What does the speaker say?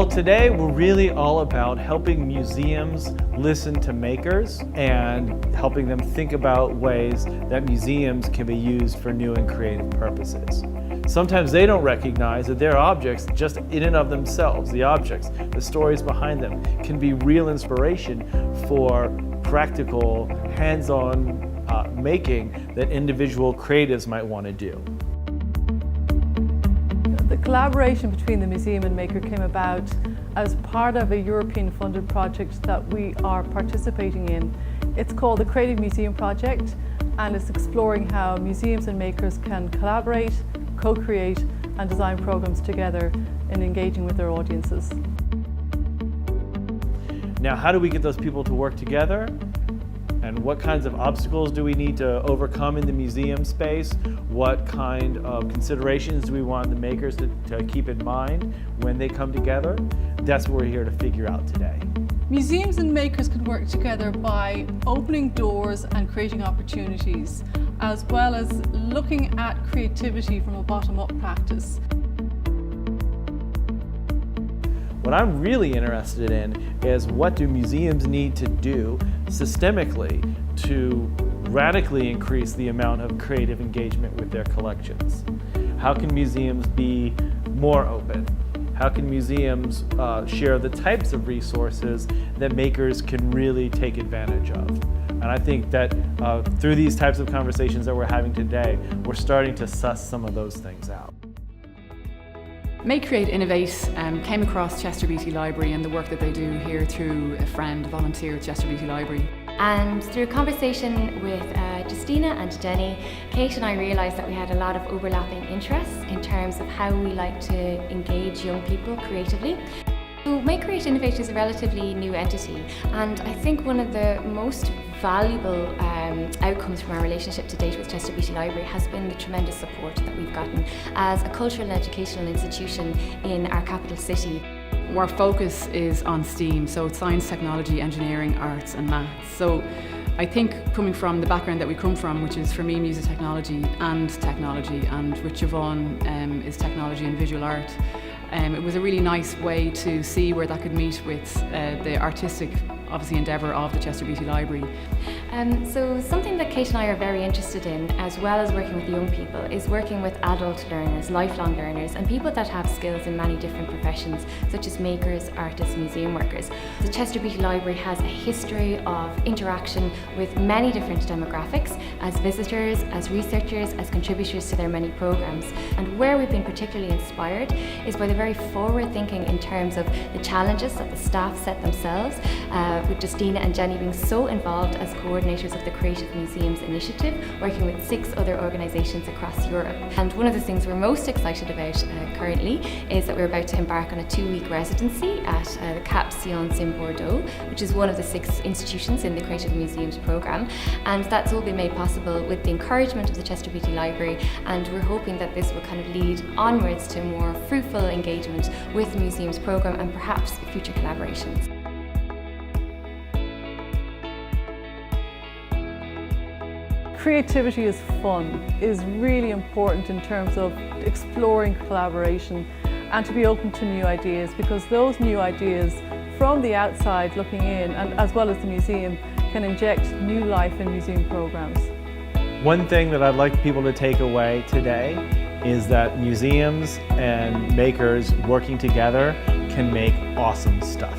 Well, today we're really all about helping museums listen to makers and helping them think about ways that museums can be used for new and creative purposes. Sometimes they don't recognize that their objects, just in and of themselves, the objects, the stories behind them, can be real inspiration for practical, hands-on making that individual creatives might want to do. The collaboration between the museum and maker came about as part of a European funded project that we are participating in. It's called the Creative Museum Project, and it's exploring how museums and makers can collaborate, co-create and design programs together in engaging with their audiences. Now, how do we get those people to work together? And what kinds of obstacles do we need to overcome in the museum space? What kind of considerations do we want the makers to keep in mind when they come together? That's what we're here to figure out today. Museums and makers can work together by opening doors and creating opportunities, as well as looking at creativity from a bottom-up practice. What I'm really interested in is what do museums need to do systemically to radically increase the amount of creative engagement with their collections? How can museums be more open? How can museums share the types of resources that makers can really take advantage of? And I think that through these types of conversations that we're having today, we're starting to suss some of those things out. Make, Create, Innovate came across Chester Beatty Library and the work that they do here through a friend, a volunteer at Chester Beatty Library. And through a conversation with Justina and Jenny, Kate and I realised that we had a lot of overlapping interests in terms of how we like to engage young people creatively. So Make, Create, Innovate is a relatively new entity, and I think one of the most valuable outcomes from our relationship to date with Chester Beatty Library has been the tremendous support that we've gotten as a cultural and educational institution in our capital city. Our focus is on STEAM, so it's science, technology, engineering, arts and maths. So I think coming from the background that we come from, which is for me music technology, and with Siobhan is technology and visual art, it was a really nice way to see where that could meet with the artistic obviously endeavour of the Chester Beatty Library. So something that Kate and I are very interested in, as well as working with young people, is working with adult learners, lifelong learners, and people that have skills in many different professions, such as makers, artists, museum workers. The Chester Beatty Library has a history of interaction with many different demographics, as visitors, as researchers, as contributors to their many programs. And where we've been particularly inspired is by the very forward thinking in terms of the challenges that the staff set themselves, with Justina and Jenny being so involved as coordinators of the Creative Museums Initiative, working with 6 other organisations across Europe. And one of the things we're most excited about currently is that we're about to embark on a 2-week residency at the Cap Science in Bordeaux, which is one of the 6 institutions in the Creative Museums programme. And that's all been made possible with the encouragement of the Chester Beatty Library, and we're hoping that this will kind of lead onwards to more fruitful engagement with the museums programme and perhaps future collaborations. Creativity is fun, is really important in terms of exploring collaboration and to be open to new ideas, because those new ideas from the outside looking in, and as well as the museum, can inject new life in museum programs. One thing that I'd like people to take away today is that museums and makers working together can make awesome stuff.